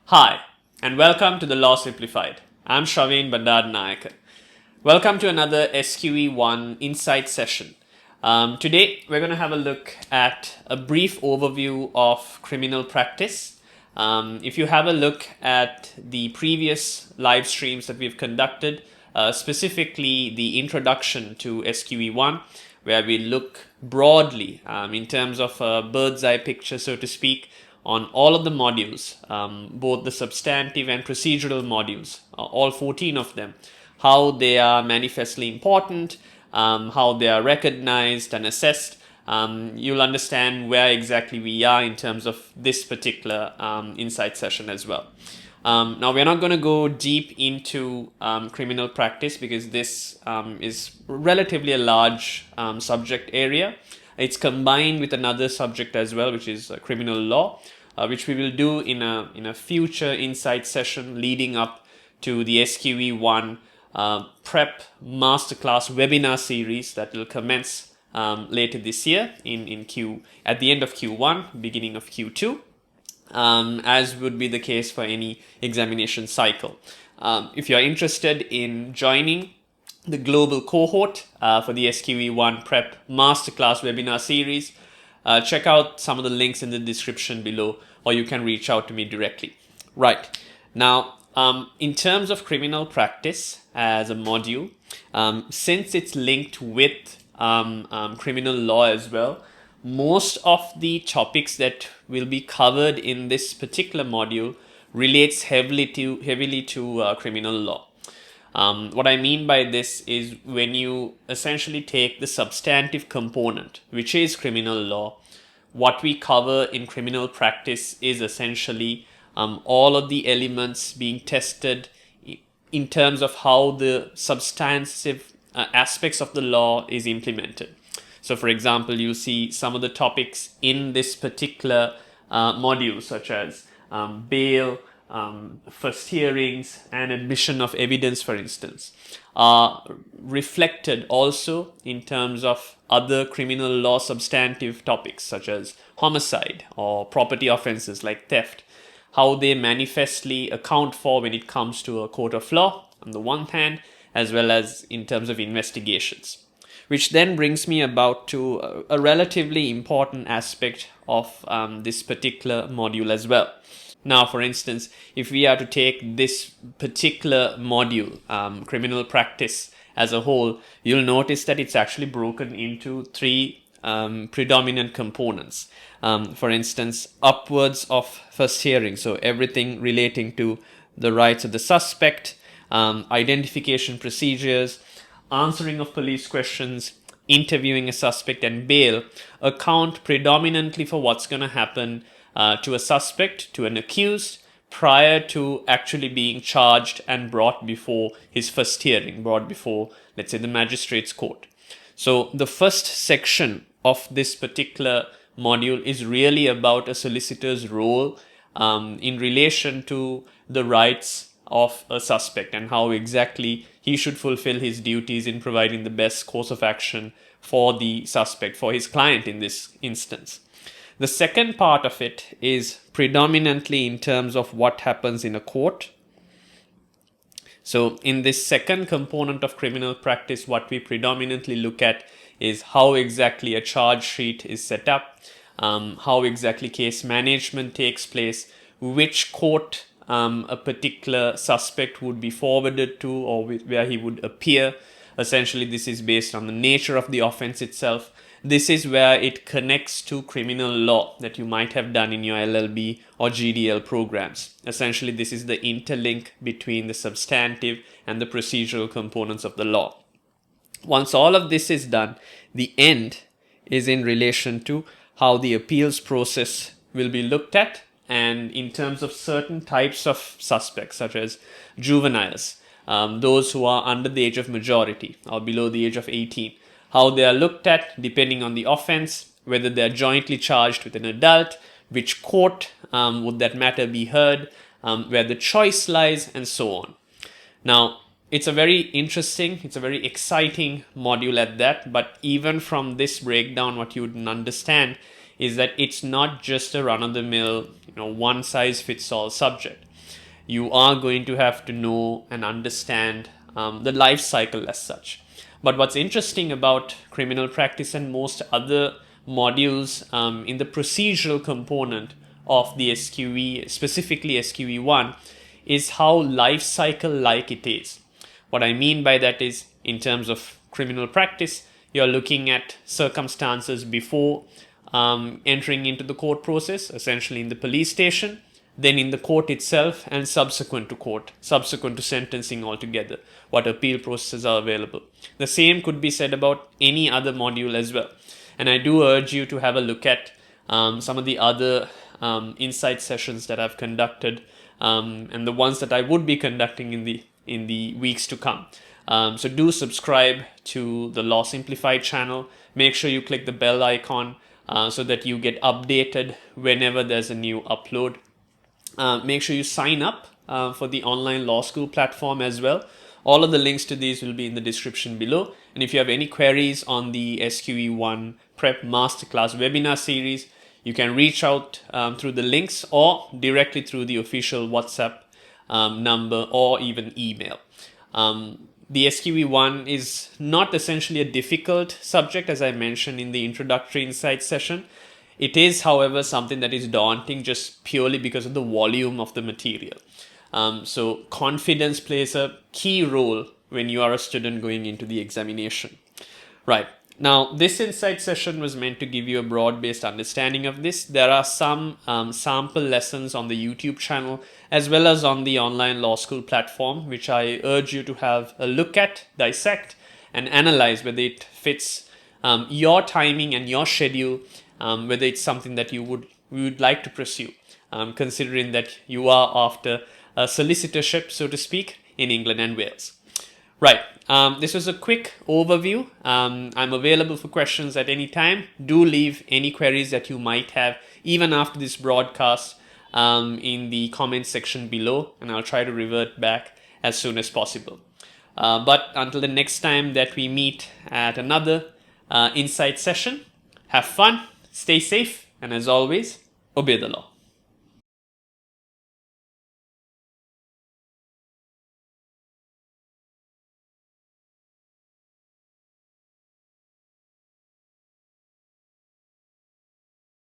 Hi, and welcome to the Law Simplified. I'm Shaveen Bandaranayakan. Welcome to another SQE1 Insight session. Today, we're going to have a look at a brief overview of criminal practice. If you have a look at the previous live streams that we've conducted, specifically the introduction to SQE1, where we look broadly in terms of a bird's eye picture, so to speak, on all of the modules, both the substantive and procedural modules, all 14 of them, how they are manifestly important, how they are recognized and assessed. You'll understand where exactly we are in terms of this particular insight session as well. Now, we're not going to go deep into criminal practice because this is relatively a large subject area. It's combined with another subject as well, which is criminal law, which we will do in a future insight session leading up to the SQE1 Prep Masterclass webinar series that will commence later this year at the end of Q1, beginning of Q2, as would be the case for any examination cycle. If you are interested in joining the global cohort for the SQE1 Prep Masterclass webinar series, check out some of the links in the description below, or you can reach out to me directly. Right. Now, in terms of criminal practice as a module, since it's linked with criminal law as well, most of the topics that will be covered in this particular module relates heavily to criminal law. What I mean by this is when you essentially take the substantive component, which is criminal law, what we cover in criminal practice is essentially all of the elements being tested in terms of how the substantive aspects of the law is implemented. So, for example, you see some of the topics in this particular module, such as bail, first hearings, and admission of evidence, for instance, are reflected also in terms of other criminal law substantive topics such as homicide or property offenses like theft, how they manifestly account for when it comes to a court of law on the one hand, as well as in terms of investigations. Which then brings me about to a relatively important aspect of this particular module as well. Now, for instance, if we are to take this particular module, criminal practice as a whole, you'll notice that it's actually broken into three predominant components. For instance, upwards of first hearing, so everything relating to the rights of the suspect, identification procedures, answering of police questions, interviewing a suspect, and bail account predominantly for what's going to happen to a suspect, to an accused, prior to actually being charged and brought before his first hearing, brought before, let's say, the magistrate's court. So the first section of this particular module is really about a solicitor's role in relation to the rights of a suspect and how exactly he should fulfill his duties in providing the best course of action for the suspect, for his client in this instance. The second part of it is predominantly in terms of what happens in a court. So in this second component of criminal practice, what we predominantly look at is how exactly a charge sheet is set up, how exactly case management takes place, which court a particular suspect would be forwarded to or where he would appear. Essentially, this is based on the nature of the offense itself. This is where it connects to criminal law that you might have done in your LLB or GDL programs. Essentially, this is the interlink between the substantive and the procedural components of the law. Once all of this is done, the end is in relation to how the appeals process will be looked at, and in terms of certain types of suspects, such as juveniles, those who are under the age of majority or below the age of 18, how they are looked at depending on the offense, whether they are jointly charged with an adult, which court would that matter be heard, where the choice lies, and so on. Now, it's a very interesting, it's a very exciting module at that, but even from this breakdown, what you would understand is that it's not just a run-of-the-mill, one-size-fits-all subject. you are going to have to know and understand the life cycle as such. But what's interesting about criminal practice and most other modules in the procedural component of the SQE, specifically SQE1, is how life cycle like it is. What I mean by that is, in terms of criminal practice, you're looking at circumstances before entering into the court process, essentially in the police station, then in the court itself, and subsequent to court, subsequent to sentencing altogether, what appeal processes are available. The same could be said about any other module as well. And I do urge you to have a look at some of the other insight sessions that I've conducted, and the ones that I would be conducting in the weeks to come. So do subscribe to the Law Simplified channel. Make sure you click the bell icon so that you get updated whenever there's a new upload. Make sure you sign up for the online law school platform as well. All of the links to these will be in the description below. And if you have any queries on the SQE1 Prep Masterclass webinar series, you can reach out through the links or directly through the official WhatsApp number or even email. The SQE1 is not essentially a difficult subject, as I mentioned in the introductory insight session. It is, however, something that is daunting just purely because of the volume of the material. So confidence plays a key role when you are a student going into the examination. Right. Now, this insight session was meant to give you a broad-based understanding of this. There are some sample lessons on the YouTube channel as well as on the online law school platform, which I urge you to have a look at, dissect, and analyze whether it fits your timing and your schedule, whether it's something that you would like to pursue, considering that you are after a solicitorship, so to speak, in England and Wales. Right. This was a quick overview. I'm available for questions at any time. Do leave any queries that you might have, even after this broadcast, in the comment section below, and I'll try to revert back as soon as possible. But until the next time that we meet at another insight session, have fun, stay safe, and as always, obey the law.